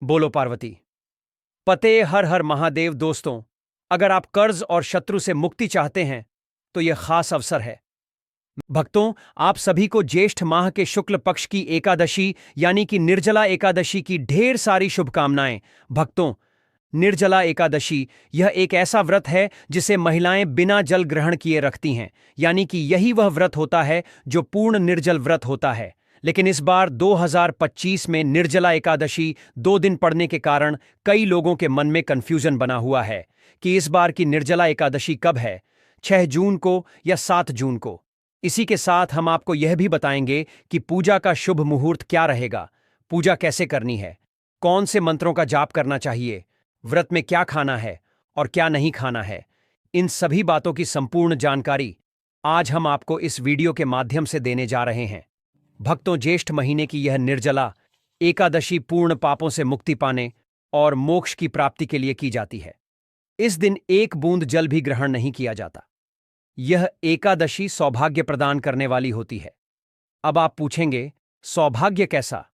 बोलो पार्वती। पते हर हर महादेव। दोस्तों, अगर आप कर्ज और शत्रु से मुक्ति चाहते हैं तो यह खास अवसर है। भक्तों, आप सभी को ज्येष्ठ माह के शुक्ल पक्ष की एकादशी यानी कि निर्जला एकादशी की ढेर सारी शुभकामनाएं। भक्तों, निर्जला एकादशी यह एक ऐसा व्रत है जिसे महिलाएं बिना जल ग्रहण किए रखती हैं, यानी कि यही वह व्रत होता है जो पूर्ण निर्जल व्रत होता है। लेकिन इस बार 2025 में निर्जला एकादशी 2 दिन पड़ने के कारण कई लोगों के मन में कंफ्यूजन बना हुआ है कि इस बार की निर्जला एकादशी कब है, 6 जून को या 7 जून को। इसी के साथ हम आपको यह भी बताएंगे कि पूजा का शुभ मुहूर्त क्या रहेगा, पूजा कैसे करनी है, कौन से मंत्रों का जाप करना चाहिए, व्रत में क्या खाना है और क्या नहीं खाना है। इन सभी बातों की संपूर्ण जानकारी आज हम आपको इस वीडियो के माध्यम से देने जा रहे हैं। भक्तों, ज्येष्ठ महीने की यह निर्जला एकादशी पूर्ण पापों से मुक्ति पाने और मोक्ष की प्राप्ति के लिए की जाती है। इस दिन एक बूंद जल भी ग्रहण नहीं किया जाता। यह एकादशी सौभाग्य प्रदान करने वाली होती है। अब आप पूछेंगे, सौभाग्य कैसा?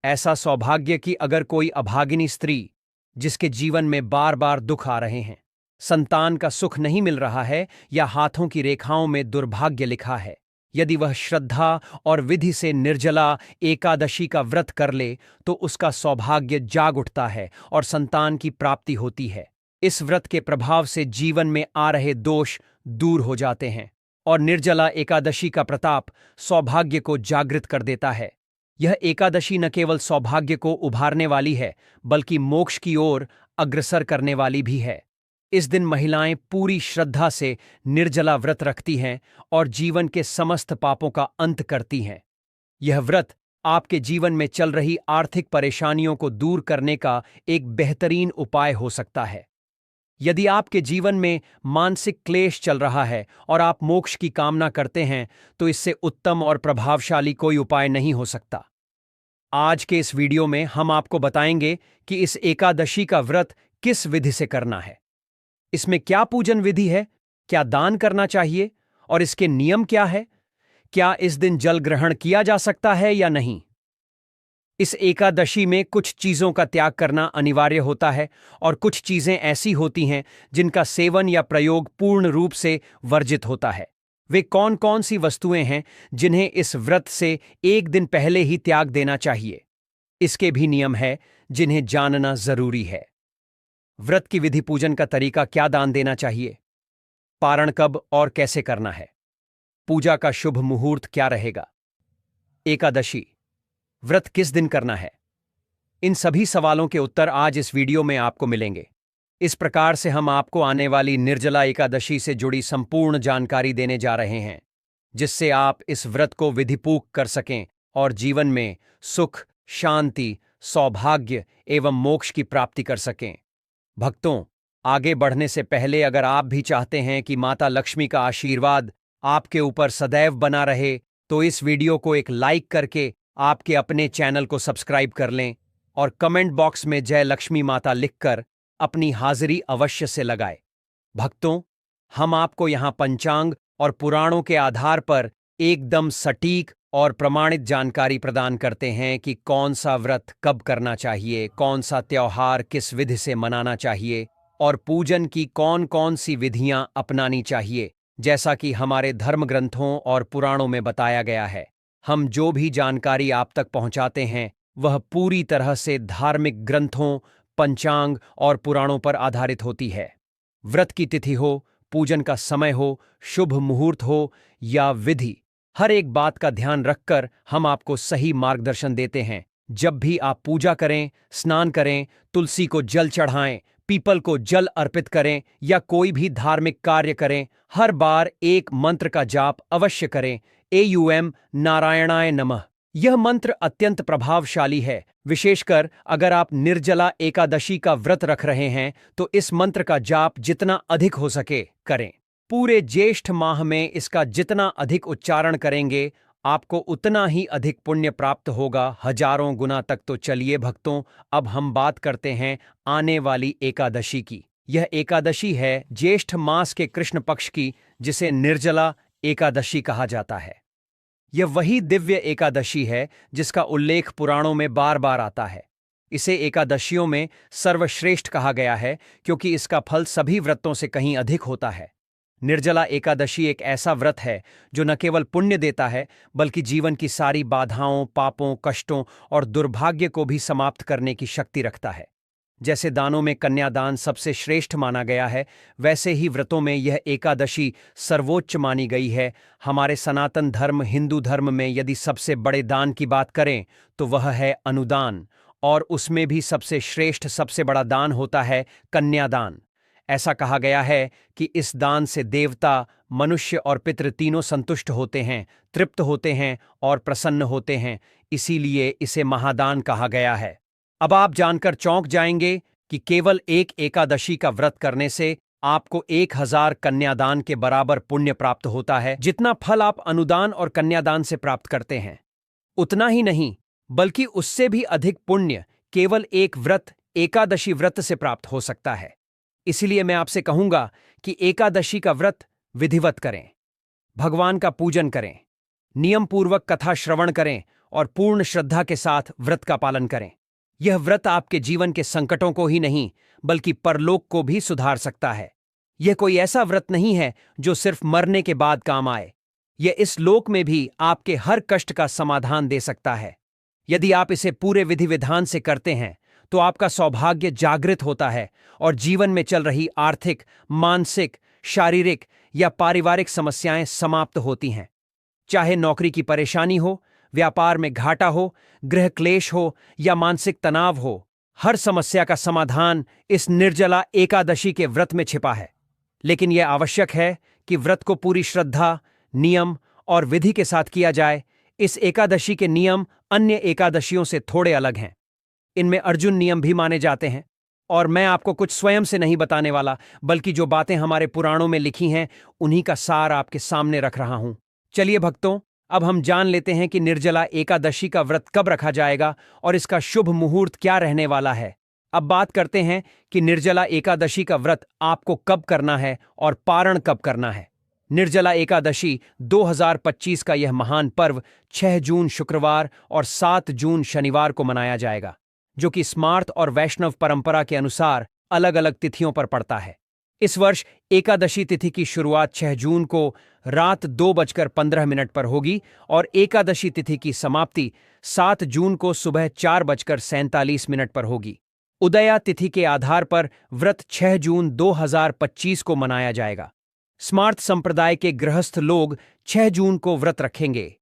ऐसा सौभाग्य कि अगर कोई अभागिनी स्त्री जिसके जीवन में बार बार दुख आ रहे हैं, संतान का सुख नहीं मिल रहा है या हाथों की रेखाओं में दुर्भाग्य लिखा है, यदि वह श्रद्धा और विधि से निर्जला एकादशी का व्रत कर ले तो उसका सौभाग्य जाग उठता है और संतान की प्राप्ति होती है। इस व्रत के प्रभाव से जीवन में आ रहे दोष दूर हो जाते हैं और निर्जला एकादशी का प्रताप सौभाग्य को जागृत कर देता है। यह एकादशी न केवल सौभाग्य को उभारने वाली है बल्कि मोक्ष की ओर अग्रसर करने वाली भी है। इस दिन महिलाएं पूरी श्रद्धा से निर्जला व्रत रखती हैं और जीवन के समस्त पापों का अंत करती हैं। यह व्रत आपके जीवन में चल रही आर्थिक परेशानियों को दूर करने का एक बेहतरीन उपाय हो सकता है। यदि आपके जीवन में मानसिक क्लेश चल रहा है और आप मोक्ष की कामना करते हैं तो इससे उत्तम और प्रभावशाली कोई उपाय नहीं हो सकता। आज के इस वीडियो में हम आपको बताएंगे कि इस एकादशी का व्रत किस विधि से करना है, इसमें क्या पूजन विधि है, क्या दान करना चाहिए और इसके नियम क्या है, क्या इस दिन जल ग्रहण किया जा सकता है या नहीं। इस एकादशी में कुछ चीजों का त्याग करना अनिवार्य होता है और कुछ चीजें ऐसी होती हैं जिनका सेवन या प्रयोग पूर्ण रूप से वर्जित होता है। वे कौन कौन सी वस्तुएं हैं जिन्हें इस व्रत से एक दिन पहले ही त्याग देना चाहिए, इसके भी नियम है जिन्हें जानना जरूरी है। व्रत की विधि, पूजन का तरीका, क्या दान देना चाहिए, पारण कब और कैसे करना है, पूजा का शुभ मुहूर्त क्या रहेगा, एकादशी व्रत किस दिन करना है, इन सभी सवालों के उत्तर आज इस वीडियो में आपको मिलेंगे। इस प्रकार से हम आपको आने वाली निर्जला एकादशी से जुड़ी संपूर्ण जानकारी देने जा रहे हैं, जिससे आप इस व्रत को विधिपूर्ण कर सकें और जीवन में सुख, शांति, सौभाग्य एवं मोक्ष की प्राप्ति कर सकें। भक्तों, आगे बढ़ने से पहले अगर आप भी चाहते हैं कि माता लक्ष्मी का आशीर्वाद आपके ऊपर सदैव बना रहे तो इस वीडियो को एक लाइक करके आपके अपने चैनल को सब्सक्राइब कर लें और कमेंट बॉक्स में जय लक्ष्मी माता लिखकर अपनी हाजिरी अवश्य से लगाएं। भक्तों, हम आपको यहां पंचांग और पुराणों के आधार पर एकदम सटीक और प्रमाणित जानकारी प्रदान करते हैं कि कौन सा व्रत कब करना चाहिए, कौन सा त्योहार किस विधि से मनाना चाहिए और पूजन की कौन कौन सी विधियां अपनानी चाहिए, जैसा कि हमारे धर्म ग्रंथों और पुराणों में बताया गया है। हम जो भी जानकारी आप तक पहुंचाते हैं वह पूरी तरह से धार्मिक ग्रंथों, पंचांग और पुराणों पर आधारित होती है। व्रत की तिथि हो, पूजन का समय हो, शुभ मुहूर्त हो या विधि, हर एक बात का ध्यान रखकर हम आपको सही मार्गदर्शन देते हैं। जब भी आप पूजा करें, स्नान करें, तुलसी को जल चढ़ाएं, पीपल को जल अर्पित करें या कोई भी धार्मिक कार्य करें, हर बार एक मंत्र का जाप अवश्य करें, एयूएम नारायणाय नमः। यह मंत्र अत्यंत प्रभावशाली है। विशेषकर अगर आप निर्जला एकादशी का व्रत रख रहे हैं तो इस मंत्र का जाप जितना अधिक हो सके करें। पूरे ज्येष्ठ माह में इसका जितना अधिक उच्चारण करेंगे आपको उतना ही अधिक पुण्य प्राप्त होगा, हजारों गुना तक। तो चलिए भक्तों, अब हम बात करते हैं आने वाली एकादशी की। यह एकादशी है ज्येष्ठ मास के कृष्ण पक्ष की, जिसे निर्जला एकादशी कहा जाता है। यह वही दिव्य एकादशी है जिसका उल्लेख पुराणों में बार बार आता है। इसे एकादशियों में सर्वश्रेष्ठ कहा गया है क्योंकि इसका फल सभी व्रतों से कहीं अधिक होता है। निर्जला एकादशी एक ऐसा व्रत है जो न केवल पुण्य देता है बल्कि जीवन की सारी बाधाओं, पापों, कष्टों और दुर्भाग्य को भी समाप्त करने की शक्ति रखता है। जैसे दानों में कन्यादान सबसे श्रेष्ठ माना गया है, वैसे ही व्रतों में यह एकादशी सर्वोच्च मानी गई है। हमारे सनातन धर्म हिंदू धर्म में यदि सबसे बड़े दान की बात करें तो वह है अनुदान, और उसमें भी सबसे श्रेष्ठ सबसे बड़ा दान होता है कन्यादान। ऐसा कहा गया है कि इस दान से देवता, मनुष्य और पितृ तीनों संतुष्ट होते हैं, तृप्त होते हैं और प्रसन्न होते हैं, इसीलिए इसे महादान कहा गया है। अब आप जानकर चौंक जाएंगे कि केवल एक एकादशी का व्रत करने से आपको 1000 कन्यादान के बराबर पुण्य प्राप्त होता है। जितना फल आप अनुदान और कन्यादान से प्राप्त करते हैं, उतना ही नहीं बल्कि उससे भी अधिक पुण्य केवल एक व्रत, एकादशी व्रत से प्राप्त हो सकता है। इसीलिए मैं आपसे कहूंगा कि एकादशी का व्रत विधिवत करें, भगवान का पूजन करें, नियम पूर्वक कथा श्रवण करें और पूर्ण श्रद्धा के साथ व्रत का पालन करें। यह व्रत आपके जीवन के संकटों को ही नहीं बल्कि परलोक को भी सुधार सकता है। यह कोई ऐसा व्रत नहीं है जो सिर्फ मरने के बाद काम आए, यह इस लोक में भी आपके हर कष्ट का समाधान दे सकता है। यदि आप इसे पूरे विधि विधान से करते हैं तो आपका सौभाग्य जागृत होता है और जीवन में चल रही आर्थिक, मानसिक, शारीरिक या पारिवारिक समस्याएं समाप्त होती हैं। चाहे नौकरी की परेशानी हो, व्यापार में घाटा हो, गृह क्लेश हो या मानसिक तनाव हो, हर समस्या का समाधान इस निर्जला एकादशी के व्रत में छिपा है। लेकिन यह आवश्यक है कि व्रत को पूरी श्रद्धा, नियम और विधि के साथ किया जाए। इस एकादशी के नियम अन्य एकादशियों से थोड़े अलग हैं। इनमें अर्जुन नियम भी माने जाते हैं, और मैं आपको कुछ स्वयं से नहीं बताने वाला बल्कि जो बातें हमारे पुराणों में लिखी हैं उन्हीं का सार आपके सामने रख रहा हूं। चलिए भक्तों, अब हम जान लेते हैं कि निर्जला एकादशी का व्रत कब रखा जाएगा और इसका शुभ मुहूर्त क्या रहने वाला है। अब बात करते हैं कि निर्जला एकादशी का व्रत आपको कब करना है और पारण कब करना है। निर्जला एकादशी 2025 का यह महान पर्व 6 जून शुक्रवार और 7 जून शनिवार को मनाया जाएगा, जो कि स्मार्त और वैष्णव परंपरा के अनुसार अलग अलग तिथियों पर पड़ता है। इस वर्ष एकादशी तिथि की शुरुआत 6 जून को रात 2:15 पर होगी और एकादशी तिथि की समाप्ति 7 जून को सुबह 4:47 पर होगी। उदया तिथि के आधार पर व्रत 6 जून 2025 को मनाया जाएगा। स्मार्त संप्रदाय के गृहस्थ लोग 6 जून को व्रत रखेंगे,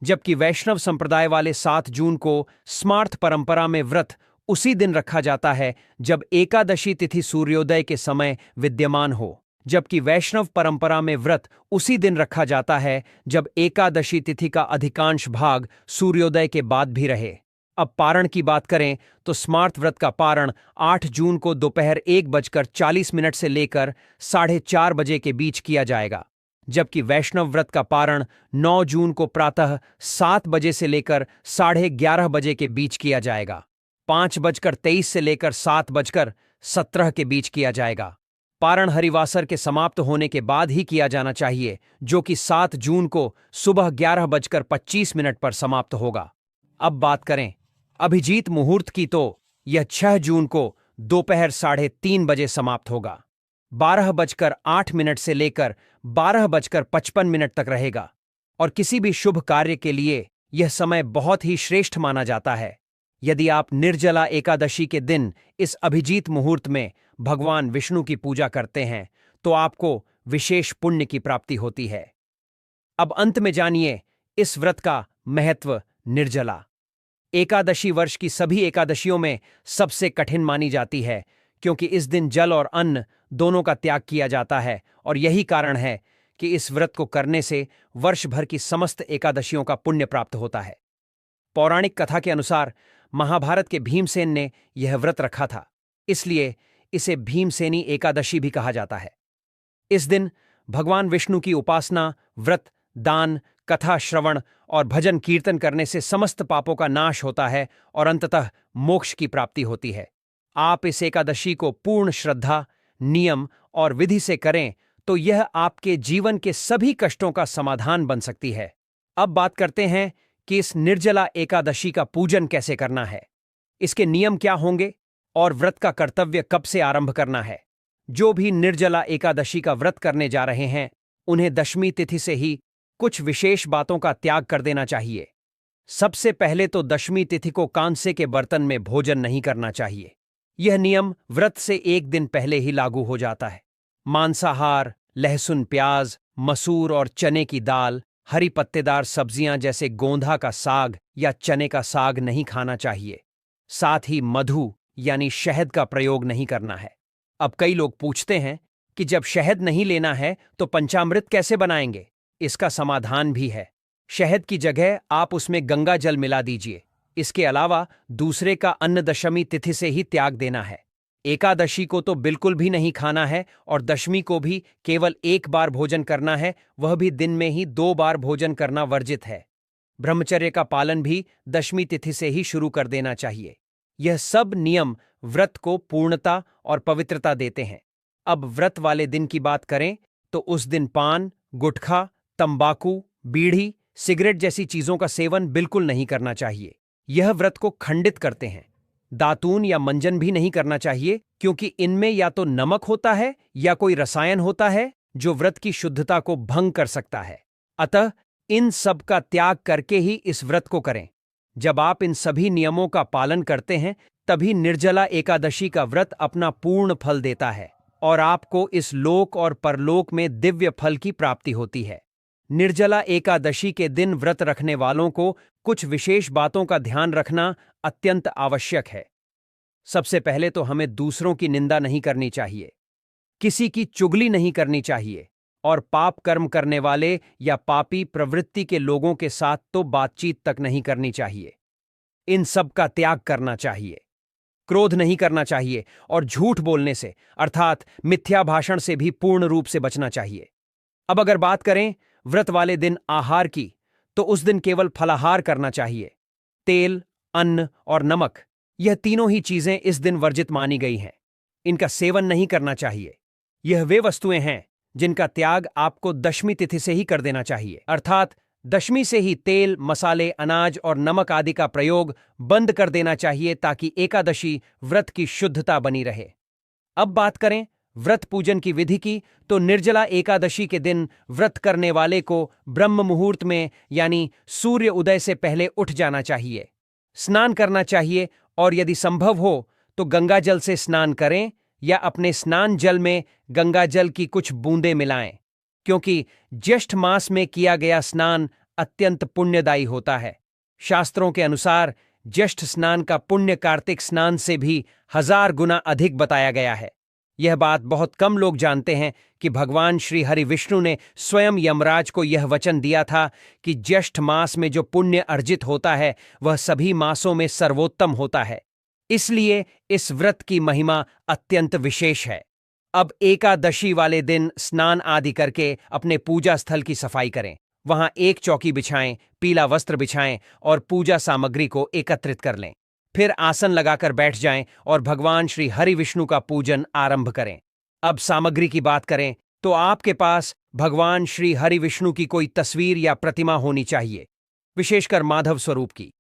जबकि वैष्णव संप्रदाय वाले 7 जून को स्मार्त परंपरा में व्रत उसी दिन रखा जाता है जब एकादशी तिथि सूर्योदय के समय विद्यमान हो, जबकि वैष्णव परंपरा में व्रत उसी दिन रखा जाता है जब एकादशी तिथि का अधिकांश भाग सूर्योदय के बाद भी रहे। अब पारण की बात करें तो स्मार्त व्रत का पारण 8 जून को दोपहर 1:40 से लेकर 4:30 बजे के बीच किया जाएगा, जबकि वैष्णव व्रत का पारण 9 जून को प्रातः 7 बजे से लेकर 11:30 बजे के बीच किया जाएगा। 5:23 से लेकर 7:17 के बीच किया जाएगा। पारण हरिवासर के समाप्त होने के बाद ही किया जाना चाहिए, जो कि 7 जून को सुबह 11:25 पर समाप्त होगा। अब बात करें अभिजीत मुहूर्त की तो यह 6 जून को दोपहर 3:30 बजे समाप्त होगा। 12:08 से लेकर 12:55 तक रहेगा और किसी भी शुभ कार्य के लिए यह समय बहुत ही श्रेष्ठ माना जाता है। यदि आप निर्जला एकादशी के दिन इस अभिजीत मुहूर्त में भगवान विष्णु की पूजा करते हैं तो आपको विशेष पुण्य की प्राप्ति होती है। अब अंत में जानिए इस व्रत का महत्व। निर्जला एकादशी वर्ष की सभी एकादशियों में सबसे कठिन मानी जाती है, क्योंकि इस दिन जल और अन्न दोनों का त्याग किया जाता है, और यही कारण है कि इस व्रत को करने से वर्ष भर की समस्त एकादशियों का पुण्य प्राप्त होता है। पौराणिक कथा के अनुसार महाभारत के भीमसेन ने यह व्रत रखा था, इसलिए इसे भीमसेनी एकादशी भी कहा जाता है। इस दिन भगवान विष्णु की उपासना, व्रत, दान, कथा श्रवण और भजन कीर्तन करने से समस्त पापों का नाश होता है और अंततः मोक्ष की प्राप्ति होती है। आप इस एकादशी को पूर्ण श्रद्धा, नियम और विधि से करें तो यह आपके जीवन के सभी कष्टों का समाधान बन सकती है। अब बात करते हैं कि इस निर्जला एकादशी का पूजन कैसे करना है। इसके नियम क्या होंगे और व्रत का कर्तव्य कब से आरंभ करना है। जो भी निर्जला एकादशी का व्रत करने जा रहे हैं उन्हें दशमी तिथि से ही कुछ विशेष बातों का त्याग कर देना चाहिए। सबसे पहले तो दशमी तिथि को कांसे के बर्तन में भोजन नहीं करना चाहिए। यह नियम व्रत से एक दिन पहले ही लागू हो जाता है। मांसाहार, लहसुन, प्याज, मसूर और चने की दाल, हरी पत्तेदार सब्जियां जैसे गोंधा का साग या चने का साग नहीं खाना चाहिए। साथ ही मधु यानी शहद का प्रयोग नहीं करना है। अब कई लोग पूछते हैं कि जब शहद नहीं लेना है तो पंचामृत कैसे बनाएंगे। इसका समाधान भी है। शहद की जगह आप उसमें गंगा जल मिला दीजिए। इसके अलावा दूसरे का अन्न दशमी तिथि से ही त्याग देना है। एकादशी को तो बिल्कुल भी नहीं खाना है और दशमी को भी केवल एक बार भोजन करना है, वह भी दिन में ही 2 बार भोजन करना वर्जित है। ब्रह्मचर्य का पालन भी दशमी तिथि से ही शुरू कर देना चाहिए। यह सब नियम व्रत को पूर्णता और पवित्रता देते हैं। अब व्रत वाले दिन की बात करें तो उस दिन पान, गुटखा, तंबाकू, बीड़ी, सिगरेट जैसी चीजों का सेवन बिल्कुल नहीं करना चाहिए। यह व्रत को खंडित करते हैं। दातून या मंजन भी नहीं करना चाहिए क्योंकि इनमें या तो नमक होता है या कोई रसायन होता है जो व्रत की शुद्धता को भंग कर सकता है। अतः इन सब का त्याग करके ही इस व्रत को करें। जब आप इन सभी नियमों का पालन करते हैं तभी निर्जला एकादशी का व्रत अपना पूर्ण फल देता है और आपको इस लोक और परलोक में दिव्य फल की प्राप्ति होती है। निर्जला एकादशी के दिन व्रत रखने वालों को कुछ विशेष बातों का ध्यान रखना अत्यंत आवश्यक है। सबसे पहले तो हमें दूसरों की निंदा नहीं करनी चाहिए, किसी की चुगली नहीं करनी चाहिए और पाप कर्म करने वाले या पापी प्रवृत्ति के लोगों के साथ तो बातचीत तक नहीं करनी चाहिए। इन सब का त्याग करना चाहिए। क्रोध नहीं करना चाहिए और झूठ बोलने से अर्थात मिथ्या भाषण से भी पूर्ण रूप से बचना चाहिए। अब अगर बात करें व्रत वाले दिन आहार की, तो उस दिन केवल फलाहार करना चाहिए। तेल, अन्न और नमक, यह तीनों ही चीजें इस दिन वर्जित मानी गई हैं। इनका सेवन नहीं करना चाहिए। यह वे वस्तुएं हैं जिनका त्याग आपको दशमी तिथि से ही कर देना चाहिए, अर्थात दशमी से ही तेल, मसाले, अनाज और नमक आदि का प्रयोग बंद कर देना चाहिए ताकि एकादशी व्रत की शुद्धता बनी रहे। अब बात करें व्रत पूजन की विधि की, तो निर्जला एकादशी के दिन व्रत करने वाले को ब्रह्म मुहूर्त में यानी सूर्य उदय से पहले उठ जाना चाहिए, स्नान करना चाहिए और यदि संभव हो तो गंगा जल से स्नान करें या अपने स्नान जल में गंगा जल की कुछ बूंदें मिलाएं, क्योंकि ज्येष्ठ मास में किया गया स्नान अत्यंत पुण्यदायी होता है। शास्त्रों के अनुसार ज्येष्ठ स्नान का पुण्य कार्तिक स्नान से भी 1000 गुना अधिक बताया गया है। यह बात बहुत कम लोग जानते हैं कि भगवान श्री हरि विष्णु ने स्वयं यमराज को यह वचन दिया था कि ज्येष्ठ मास में जो पुण्य अर्जित होता है वह सभी मासों में सर्वोत्तम होता है। इसलिए इस व्रत की महिमा अत्यंत विशेष है। अब एकादशी वाले दिन स्नान आदि करके अपने पूजा स्थल की सफाई करें। वहां एक चौकी बिछाएं, पीला वस्त्र बिछाएं और पूजा सामग्री को एकत्रित कर लें। फिर आसन लगाकर बैठ जाएं और भगवान श्री हरि विष्णु का पूजन आरंभ करें। अब सामग्री की बात करें तो आपके पास भगवान श्री हरि विष्णु की कोई तस्वीर या प्रतिमा होनी चाहिए, विशेषकर माधव स्वरूप की।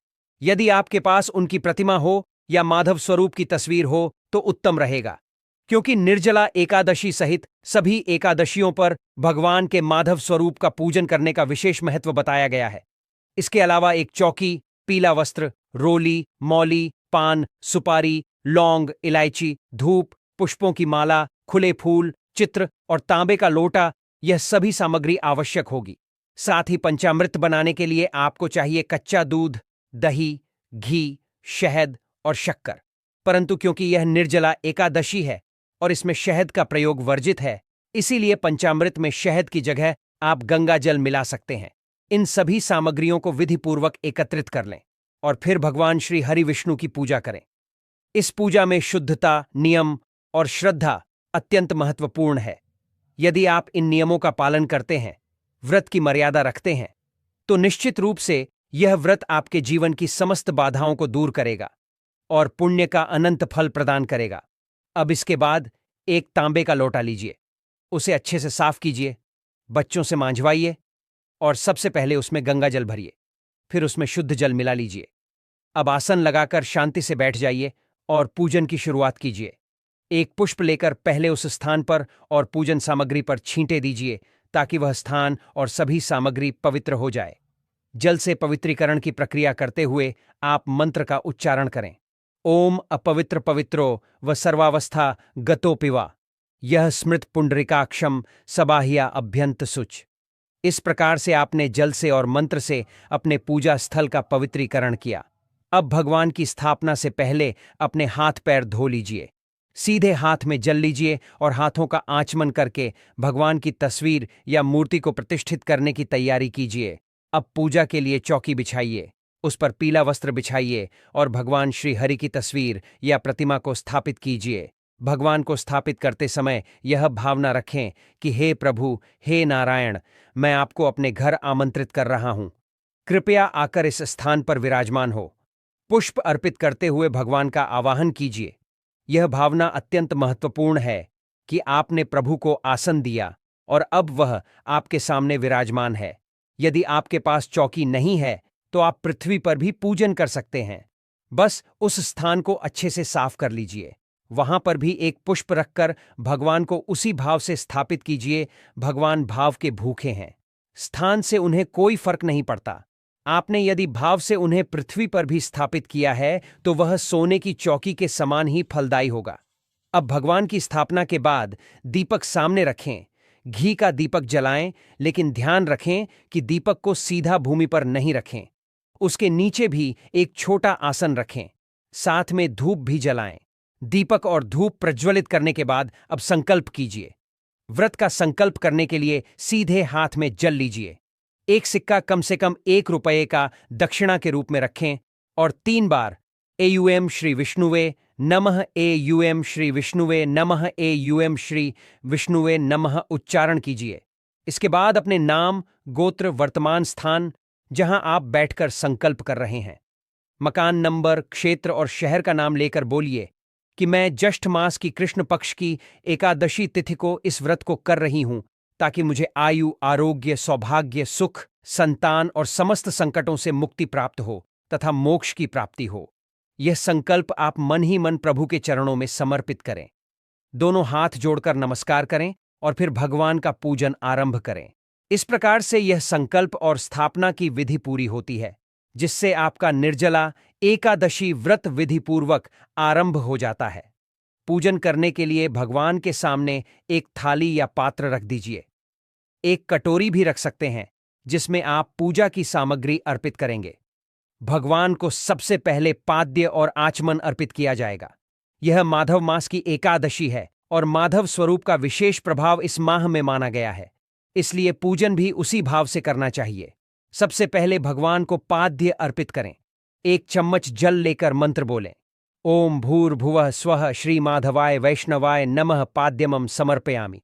यदि आपके पास उनकी प्रतिमा हो या माधव स्वरूप की तस्वीर हो तो उत्तम रहेगा, क्योंकि निर्जला एकादशी सहित सभी एकादशियों पर भगवान के माधव स्वरूप का पूजन करने का विशेष महत्व बताया गया है। इसके अलावा एक चौकी, पीला वस्त्र, रोली, मौली, पान, सुपारी, लौंग, इलायची, धूप, पुष्पों की माला, खुले फूल, चित्र और तांबे का लोटा, यह सभी सामग्री आवश्यक होगी। साथ ही पंचामृत बनाने के लिए आपको चाहिए कच्चा दूध, दही, घी, शहद और शक्कर। परंतु क्योंकि यह निर्जला एकादशी है और इसमें शहद का प्रयोग वर्जित है, इसीलिए पंचामृत में शहद की जगह आप गंगा जल मिला सकते हैं। इन सभी सामग्रियों को विधिपूर्वक एकत्रित कर लें और फिर भगवान श्री हरि विष्णु की पूजा करें। इस पूजा में शुद्धता, नियम और श्रद्धा अत्यंत महत्वपूर्ण है। यदि आप इन नियमों का पालन करते हैं, व्रत की मर्यादा रखते हैं, तो निश्चित रूप से यह व्रत आपके जीवन की समस्त बाधाओं को दूर करेगा और पुण्य का अनंत फल प्रदान करेगा। अब इसके बाद एक तांबे का लोटा लीजिए, उसे अच्छे से साफ कीजिए, बच्चों से मांझवाइए और सबसे पहले उसमें गंगा जल भरिए। फिर उसमें शुद्ध जल मिला लीजिए। अब आसन लगाकर शांति से बैठ जाइए और पूजन की शुरुआत कीजिए। एक पुष्प लेकर पहले उस स्थान पर और पूजन सामग्री पर छींटे दीजिए ताकि वह स्थान और सभी सामग्री पवित्र हो जाए। जल से पवित्रीकरण की प्रक्रिया करते हुए आप मंत्र का उच्चारण करें। ओम अपवित्र पवित्रो व सर्वावस्था गतोपिवा यह स्मृत पुंडरीकाक्षम सबाहिया अभ्यंत सुच। इस प्रकार से आपने जल से और मंत्र से अपने पूजा स्थल का पवित्रीकरण किया। अब भगवान की स्थापना से पहले अपने हाथ पैर धो लीजिए। सीधे हाथ में जल लीजिए और हाथों का आचमन करके भगवान की तस्वीर या मूर्ति को प्रतिष्ठित करने की तैयारी कीजिए। अब पूजा के लिए चौकी बिछाइए, उस पर पीला वस्त्र बिछाइए और भगवान श्री हरि की तस्वीर या प्रतिमा को स्थापित कीजिए। भगवान को स्थापित करते समय यह भावना रखें कि हे प्रभु, हे नारायण, मैं आपको अपने घर आमंत्रित कर रहा हूं। कृपया आकर इस स्थान पर विराजमान हो। पुष्प अर्पित करते हुए भगवान का आवाहन कीजिए। यह भावना अत्यंत महत्वपूर्ण है कि आपने प्रभु को आसन दिया और अब वह आपके सामने विराजमान है। यदि आपके पास चौकी नहीं है तो आप पृथ्वी पर भी पूजन कर सकते हैं। बस उस स्थान को अच्छे से साफ कर लीजिए। वहां पर भी एक पुष्प रखकर भगवान को उसी भाव से स्थापित कीजिए। भगवान भाव के भूखे हैं। स्थान से उन्हें कोई फर्क नहीं पड़ता। आपने यदि भाव से उन्हें पृथ्वी पर भी स्थापित किया है तो वह सोने की चौकी के समान ही फलदायी होगा। अब भगवान की स्थापना के बाद दीपक सामने रखें। घी का दीपक जलाएं, लेकिन ध्यान रखें कि दीपक को सीधा भूमि पर नहीं रखें। उसके नीचे भी एक छोटा आसन रखें। साथ में धूप भी जलाएं। दीपक और धूप प्रज्वलित करने के बाद अब संकल्प कीजिए। व्रत का संकल्प करने के लिए सीधे हाथ में जल लीजिए। एक सिक्का कम से कम ₹1 का दक्षिणा के रूप में रखें और 3 बार एयूएम श्री विष्णुवे नमः, एयूएम श्री विष्णुवे नमः, एयूएम श्री विष्णुवे नमः उच्चारण कीजिए। इसके बाद अपने नाम, गोत्र, वर्तमान स्थान जहां आप बैठकर संकल्प कर रहे हैं, मकान नंबर, क्षेत्र और शहर का नाम लेकर बोलिए कि मैं ज्येष्ठ मास की कृष्ण पक्ष की एकादशी तिथि को इस व्रत को कर रही हूं ताकि मुझे आयु, आरोग्य, सौभाग्य, सुख, संतान और समस्त संकटों से मुक्ति प्राप्त हो तथा मोक्ष की प्राप्ति हो। यह संकल्प आप मन ही मन प्रभु के चरणों में समर्पित करें। दोनों हाथ जोड़कर नमस्कार करें और फिर भगवान का पूजन आरंभ करें। इस प्रकार से यह संकल्प और स्थापना की विधि पूरी होती है, जिससे आपका निर्जला एकादशी व्रत विधि पूर्वक आरंभ हो जाता है। पूजन करने के लिए भगवान के सामने एक थाली या पात्र रख दीजिए। एक कटोरी भी रख सकते हैं जिसमें आप पूजा की सामग्री अर्पित करेंगे। भगवान को सबसे पहले पाद्य और आचमन अर्पित किया जाएगा। यह माधव मास की एकादशी है और माधव स्वरूप का विशेष प्रभाव इस माह में माना गया है, इसलिए पूजन भी उसी भाव से करना चाहिए। सबसे पहले भगवान को पाद्य अर्पित करें। 1 चम्मच जल लेकर मंत्र बोलें। ओम भूर्भुवः स्वः श्रीमाधवाय वैष्णवाय नमः पाद्यमं समर्पयामि।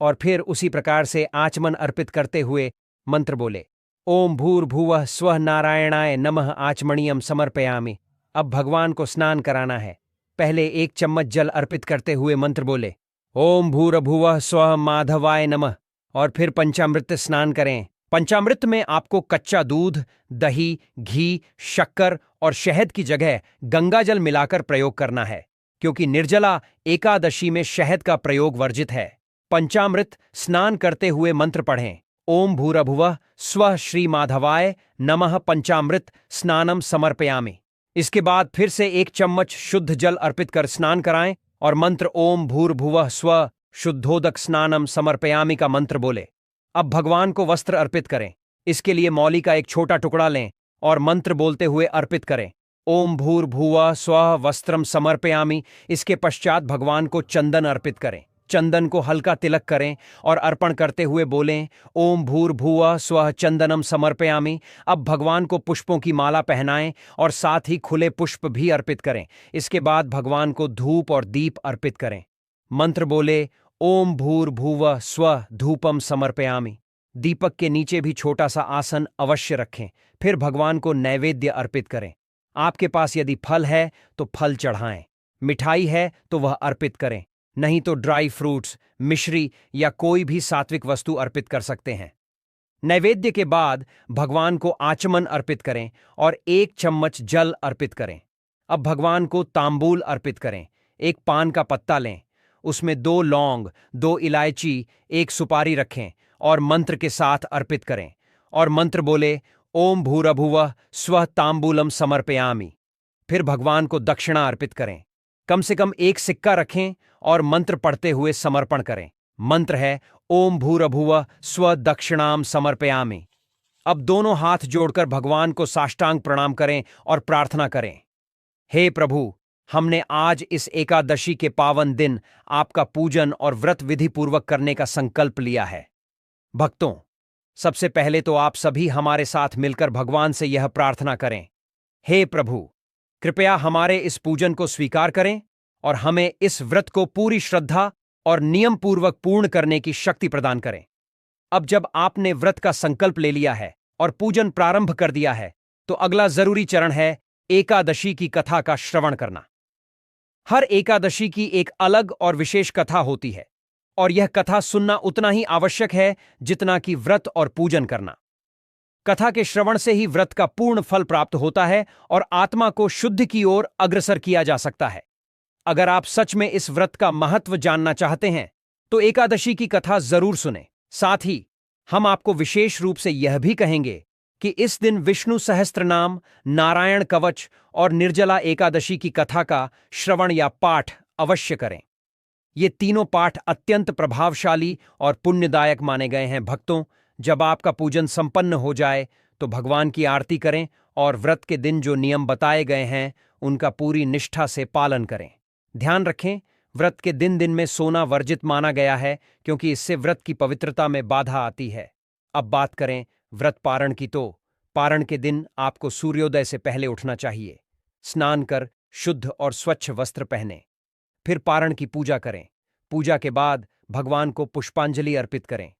और फिर उसी प्रकार से आचमन अर्पित करते हुए मंत्र बोले। ओम भूर्भुवः स्वः नारायणाय नमः आचमणीयम समर्पयामि। अब भगवान को स्नान कराना है। पहले 1 चम्मच जल अर्पित करते हुए मंत्र बोले। ओम भूर्भुवः स्वः माधवाय नमः। और फिर पंचामृत स्नान करें। पंचामृत में आपको कच्चा दूध, दही, घी, शक्कर और शहद की जगह गंगाजल मिलाकर प्रयोग करना है, क्योंकि निर्जला एकादशी में शहद का प्रयोग वर्जित है। पंचामृत स्नान करते हुए मंत्र पढ़ें। ओम भूरभुवः स्वः श्रीमाधवाय नमः पंचामृत स्नानम समर्पयामि। इसके बाद फिर से 1 चम्मच शुद्ध जल अर्पित कर स्नान कराएं और मंत्र ओम भूर्भुवः स्वः शुद्धोदक स्नानम समर्पयामि का मंत्र बोले। अब भगवान को वस्त्र अर्पित करें। इसके लिए मौली का एक छोटा टुकड़ा लें और मंत्र बोलते हुए अर्पित करें। ओम भूर्भुवः स्वः वस्त्रम समर्पयामि। इसके पश्चात भगवान को चंदन अर्पित करें। चंदन को हल्का तिलक करें और अर्पण करते हुए बोलें ओम भूर्भुवः स्वः चंदनम समर्पयामि। अब भगवान को पुष्पों की माला पहनाएं और साथ ही खुले पुष्प भी अर्पित करें। इसके बाद भगवान को धूप और दीप अर्पित करें। मंत्र बोले ओम भूर्भुवः स्वः धूपम समर्पयामि। दीपक के नीचे भी छोटा सा आसन अवश्य रखें। फिर भगवान को नैवेद्य अर्पित करें। आपके पास यदि फल है तो फल चढ़ाएं। मिठाई है तो वह अर्पित करें, नहीं तो ड्राई फ्रूट्स, मिश्री या कोई भी सात्विक वस्तु अर्पित कर सकते हैं। नैवेद्य के बाद भगवान को आचमन अर्पित करें और 1 चम्मच जल अर्पित करें। अब भगवान को तांबूल अर्पित करें। एक पान का पत्ता लें, उसमें 2 लौंग, 2 इलायची, 1 सुपारी रखें और मंत्र के साथ अर्पित करें। और मंत्र बोले, ओम भूरभुवः स्वः तांबूलम समर्पयामि। फिर भगवान को दक्षिणा अर्पित करें। कम से कम 1 सिक्का रखें और मंत्र पढ़ते हुए समर्पण करें। मंत्र है ओम भूरभुवः स्व दक्षिणाम समर्पयामि। अब दोनों हाथ जोड़कर भगवान को साष्टांग प्रणाम करें और प्रार्थना करें, हे प्रभु, हमने आज इस एकादशी के पावन दिन आपका पूजन और व्रत विधि पूर्वक करने का संकल्प लिया है। भक्तों, सबसे पहले तो आप सभी हमारे साथ मिलकर भगवान से यह प्रार्थना करें, हे प्रभु, कृपया हमारे इस पूजन को स्वीकार करें और हमें इस व्रत को पूरी श्रद्धा और नियम पूर्वक पूर्ण करने की शक्ति प्रदान करें। अब जब आपने व्रत का संकल्प ले लिया है और पूजन प्रारंभ कर दिया है, तो अगला जरूरी चरण है एकादशी की कथा का श्रवण करना। हर एकादशी की एक अलग और विशेष कथा होती है और यह कथा सुनना उतना ही आवश्यक है जितना कि व्रत और पूजन करना। कथा के श्रवण से ही व्रत का पूर्ण फल प्राप्त होता है और आत्मा को शुद्ध की ओर अग्रसर किया जा सकता है। अगर आप सच में इस व्रत का महत्व जानना चाहते हैं तो एकादशी की कथा जरूर सुनें। साथ ही हम आपको विशेष रूप से यह भी कहेंगे कि इस दिन विष्णु सहस्त्रनाम, नारायण कवच और निर्जला एकादशी की कथा का श्रवण या पाठ अवश्य करें। ये तीनों पाठ अत्यंत प्रभावशाली और पुण्यदायक माने गए हैं। भक्तों, जब आपका पूजन संपन्न हो जाए तो भगवान की आरती करें और व्रत के दिन जो नियम बताए गए हैं उनका पूरी निष्ठा से पालन करें। ध्यान रखें, व्रत के दिन में सोना वर्जित माना गया है क्योंकि इससे व्रत की पवित्रता में बाधा आती है। अब बात करें व्रत पारण की, तो पारण के दिन आपको सूर्योदय से पहले उठना चाहिए। स्नान कर शुद्ध और स्वच्छ वस्त्र पहनें। फिर पारण की पूजा करें। पूजा के बाद भगवान को पुष्पांजलि अर्पित करें।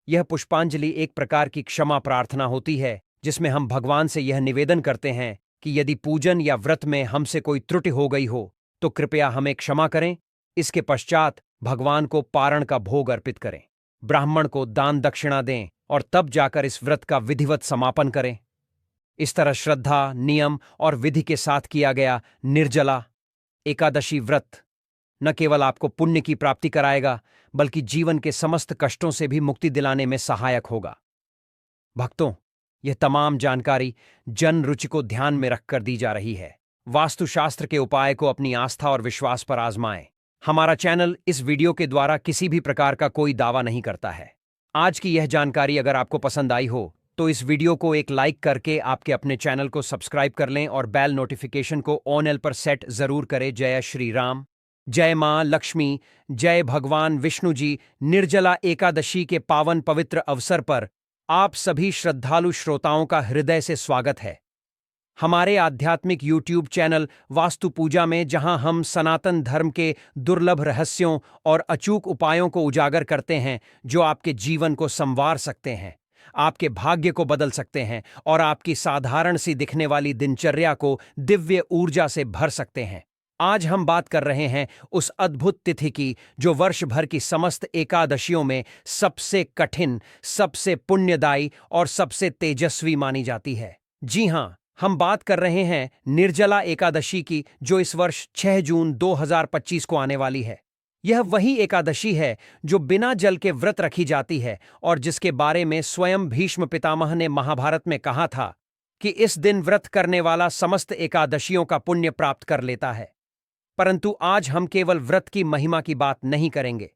यह पुष्पांजलि एक प्रकार की क्षमा प्रार्थना होती है जिसमें हम भगवान से यह निवेदन करते हैं कि यदि पूजन या व्रत में हमसे कोई त्रुटि हो गई हो तो कृपया हमें क्षमा करें। इसके पश्चात भगवान को पारण का भोग अर्पित करें, ब्राह्मण को दान दक्षिणा दें और तब जाकर इस व्रत का विधिवत समापन करें। इस तरह श्रद्धा, नियम और विधि के साथ किया गया निर्जला एकादशी व्रत न केवल आपको पुण्य की प्राप्ति कराएगा बल्कि जीवन के समस्त कष्टों से भी मुक्ति दिलाने में सहायक होगा। भक्तों, यह तमाम जानकारी जन रुचि को ध्यान में रखकर दी जा रही है। वास्तुशास्त्र के उपाय को अपनी आस्था और विश्वास पर आजमाएं। हमारा चैनल इस वीडियो के द्वारा किसी भी प्रकार का कोई दावा नहीं करता है। आज की यह जानकारी अगर आपको पसंद आई हो तो इस वीडियो को एक लाइक करके आपके अपने चैनल को सब्सक्राइब कर लें और बेल नोटिफिकेशन को ऑन पर सेट जरूर करें। जय श्री राम, जय मां लक्ष्मी, जय भगवान विष्णु जी। निर्जला एकादशी के पावन पवित्र अवसर पर आप सभी श्रद्धालु श्रोताओं का हृदय से स्वागत है हमारे आध्यात्मिक YouTube चैनल वास्तु पूजा में, जहां हम सनातन धर्म के दुर्लभ रहस्यों और अचूक उपायों को उजागर करते हैं जो आपके जीवन को संवार सकते हैं, आपके भाग्य को बदल सकते हैं और आपकी साधारण सी दिखने वाली दिनचर्या को दिव्य ऊर्जा से भर सकते हैं। आज हम बात कर रहे हैं उस अद्भुत तिथि की जो वर्ष भर की समस्त एकादशियों में सबसे कठिन, सबसे पुण्यदायी और सबसे तेजस्वी मानी जाती है। जी हां, हम बात कर रहे हैं निर्जला एकादशी की जो इस वर्ष 6 जून 2025 को आने वाली है। यह वही एकादशी है जो बिना जल के व्रत रखी जाती है और जिसके बारे में स्वयं भीष्म पितामह ने महाभारत में कहा था कि इस दिन व्रत करने वाला समस्त एकादशियों का पुण्य प्राप्त कर लेता है। परंतु आज हम केवल व्रत की महिमा की बात नहीं करेंगे।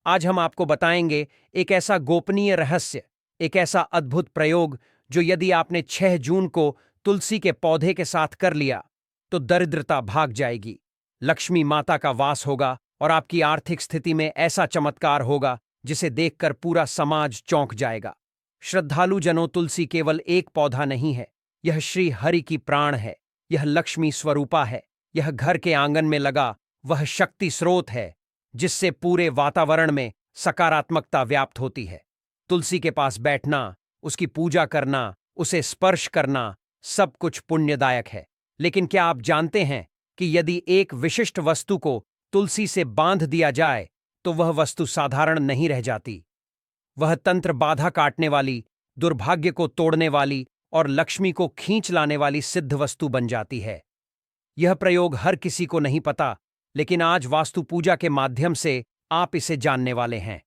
आज हम आपको बताएंगे एक ऐसा गोपनीय रहस्य, एक ऐसा अद्भुत प्रयोग जो यदि आपने 6 जून को तुलसी के पौधे के साथ कर लिया तो दरिद्रता भाग जाएगी, लक्ष्मी माता का वास होगा और आपकी आर्थिक स्थिति में ऐसा चमत्कार होगा जिसे देखकर पूरा समाज चौंक जाएगा। श्रद्धालु जनों, तुलसी केवल एक पौधा नहीं है, यह श्री हरि की प्राण है, यह लक्ष्मी स्वरूपा है, यह घर के आंगन में लगा वह शक्ति स्रोत है जिससे पूरे वातावरण में सकारात्मकता व्याप्त होती है। तुलसी के पास बैठना, उसकी पूजा करना, उसे स्पर्श करना सब कुछ पुण्यदायक है। लेकिन क्या आप जानते हैं कि यदि एक विशिष्ट वस्तु को तुलसी से बांध दिया जाए तो वह वस्तु साधारण नहीं रह जाती। वह तंत्र बाधा काटने वाली, दुर्भाग्य को तोड़ने वाली और लक्ष्मी को खींच लाने वाली सिद्ध वस्तु बन जाती है। यह प्रयोग हर किसी को नहीं पता, लेकिन आज वास्तु पूजा के माध्यम से आप इसे जानने वाले हैं।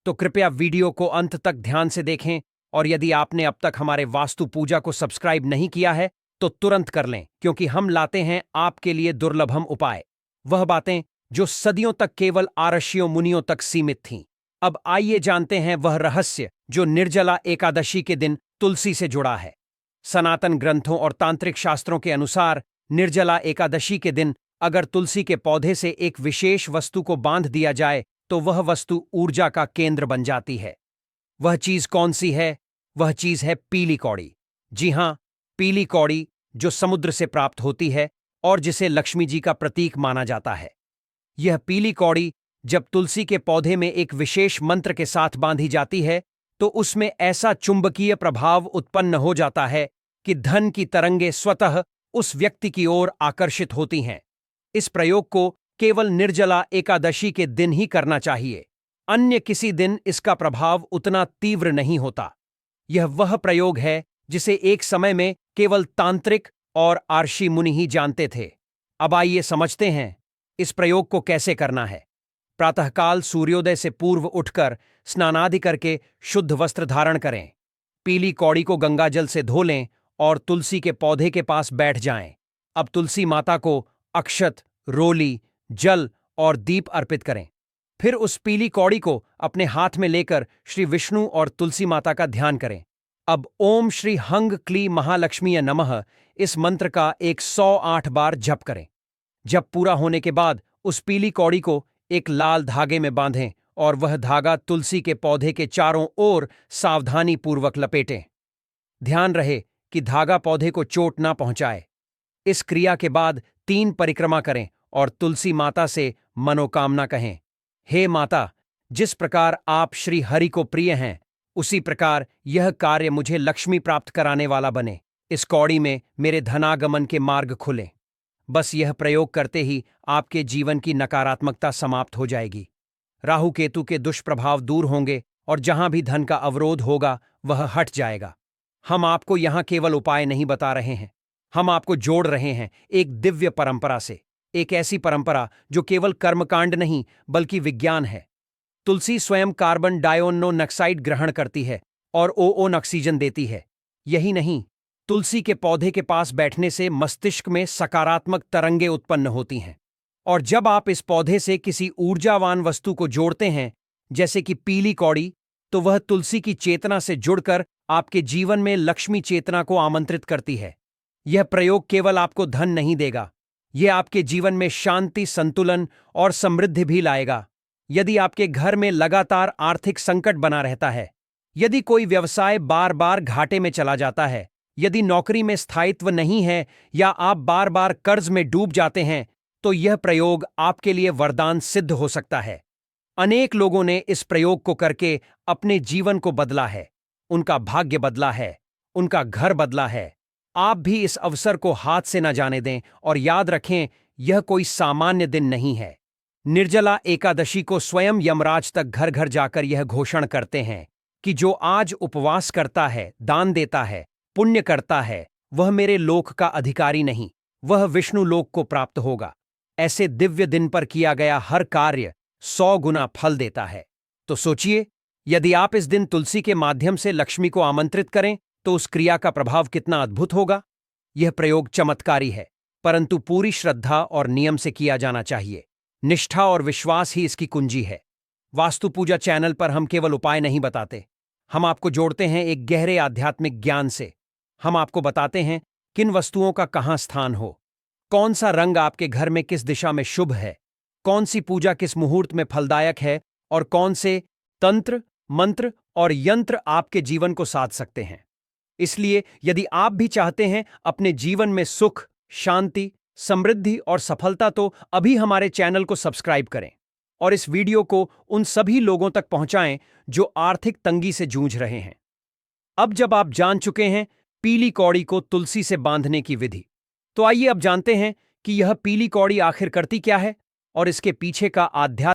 तो कृपया वीडियो को अंत तक ध्यान से देखें, और यदि आपने अब तक हमारे वास्तु पूजा को सब्सक्राइब नहीं किया है तो तुरंत कर लें, क्योंकि हम लाते हैं आपके लिए दुर्लभम उपाय, वह बातें जो सदियों तक केवल आरषियों मुनियों तक सीमित थीं। अब आइए जानते हैं वह रहस्य जो निर्जला एकादशी के दिन तुलसी से जुड़ा है। सनातन ग्रंथों और तांत्रिक शास्त्रों के अनुसार निर्जला एकादशी के दिन अगर तुलसी के पौधे से एक विशेष वस्तु को बांध दिया जाए तो वह वस्तु ऊर्जा का केंद्र बन जाती है। वह चीज कौन सी है? वह चीज है पीली कौड़ी। जी हां, पीली कौड़ी जो समुद्र से प्राप्त होती है और जिसे लक्ष्मी जी का प्रतीक माना जाता है। यह पीली कौड़ी जब तुलसी के पौधे में एक विशेष मंत्र के साथ बांधी जाती है तो उसमें ऐसा चुंबकीय प्रभाव उत्पन्न हो जाता है कि धन की तरंगें स्वतः उस व्यक्ति की ओर आकर्षित होती हैं। इस प्रयोग को केवल निर्जला एकादशी के दिन ही करना चाहिए, अन्य किसी दिन इसका प्रभाव उतना तीव्र नहीं होता। यह वह प्रयोग है जिसे एक समय में केवल तांत्रिक और आर्षि मुनि ही जानते थे। अब आइए समझते हैं इस प्रयोग को कैसे करना है। प्रातःकाल सूर्योदय से पूर्व उठकर स्नानादि करके शुद्ध वस्त्र धारण करें। पीली कौड़ी को गंगाजल से धो लें और तुलसी के पौधे के पास बैठ जाएं। अब तुलसी माता को अक्षत, रोली, जल और दीप अर्पित करें। फिर उस पीली कौड़ी को अपने हाथ में लेकर श्री विष्णु और तुलसी माता का ध्यान करें। अब ओम श्री हंग क्ली महालक्ष्मीय नमः इस मंत्र का 108 बार जप करें। जप पूरा होने के बाद उस पीली कौड़ी को एक लाल धागे में बांधें और वह धागा तुलसी के पौधे के चारों ओर सावधानी पूर्वक लपेटें। ध्यान रहे कि धागा पौधे को चोट ना पहुंचाए। इस क्रिया के बाद 3 परिक्रमा करें और तुलसी माता से मनोकामना कहें। हे माता, जिस प्रकार आप श्री हरि को प्रिय हैं, उसी प्रकार यह कार्य मुझे लक्ष्मी प्राप्त कराने वाला बने। इस कौड़ी में मेरे धनागमन के मार्ग खुले। बस यह प्रयोग करते ही आपके जीवन की नकारात्मकता समाप्त हो जाएगी। राहु केतु के दुष्प्रभाव दूर होंगे और जहां भी धन का अवरोध होगा वह हट जाएगा। हम आपको यहां केवल उपाय नहीं बता रहे हैं, हम आपको जोड़ रहे हैं एक दिव्य परंपरा से, एक ऐसी परंपरा जो केवल कर्मकांड नहीं बल्कि विज्ञान है। तुलसी स्वयं कार्बन डाइऑक्साइड ग्रहण करती है और ओओन ऑक्सीजन देती है। यही नहीं, तुलसी के पौधे के पास बैठने से मस्तिष्क में सकारात्मक तरंगें उत्पन्न होती हैं। और जब आप इस पौधे से किसी ऊर्जावान वस्तु को जोड़ते हैं, जैसे कि पीली कौड़ी, तो वह तुलसी की चेतना से जुड़कर आपके जीवन में लक्ष्मी चेतना को आमंत्रित करती है। यह प्रयोग केवल आपको धन नहीं देगा, यह आपके जीवन में शांति, संतुलन और समृद्धि भी लाएगा। यदि आपके घर में लगातार आर्थिक संकट बना रहता है, यदि कोई व्यवसाय बार बार घाटे में चला जाता है, यदि नौकरी में स्थायित्व नहीं है या आप बार बार कर्ज में डूब जाते हैं, तो यह प्रयोग आपके लिए वरदान सिद्ध हो सकता है। अनेक लोगों ने इस प्रयोग को करके अपने जीवन को बदला है, उनका भाग्य बदला है, उनका घर बदला है। आप भी इस अवसर को हाथ से न जाने दें और याद रखें, यह कोई सामान्य दिन नहीं है। निर्जला एकादशी को स्वयं यमराज तक घर घर जाकर यह घोषणा करते हैं कि जो आज उपवास करता है, दान देता है, पुण्य करता है, वह मेरे लोक का अधिकारी नहीं, वह विष्णु लोक को प्राप्त होगा। ऐसे दिव्य दिन पर किया गया हर कार्य 100 गुना फल देता है। तो सोचिए, यदि आप इस दिन तुलसी के माध्यम से लक्ष्मी को आमंत्रित करें तो उस क्रिया का प्रभाव कितना अद्भुत होगा। यह प्रयोग चमत्कारी है, परंतु पूरी श्रद्धा और नियम से किया जाना चाहिए। निष्ठा और विश्वास ही इसकी कुंजी है। वास्तु पूजा चैनल पर हम केवल उपाय नहीं बताते, हम आपको जोड़ते हैं एक गहरे आध्यात्मिक ज्ञान से। हम आपको बताते हैं किन वस्तुओं का कहां स्थान हो, कौन सा रंग आपके घर में किस दिशा में शुभ है, कौन सी पूजा किस मुहूर्त में फलदायक है और कौन से तंत्र, मंत्र और यंत्र आपके जीवन को साध सकते हैं। इसलिए यदि आप भी चाहते हैं अपने जीवन में सुख, शांति, समृद्धि और सफलता, तो अभी हमारे चैनल को सब्सक्राइब करें और इस वीडियो को उन सभी लोगों तक पहुंचाएं जो आर्थिक तंगी से जूझ रहे हैं। अब जब आप जान चुके हैं पीली कौड़ी को तुलसी से बांधने की विधि, तो आइए अब जानते हैं कि यह पीली कौड़ी आखिर करती क्या है और इसके पीछे का आध्यात्म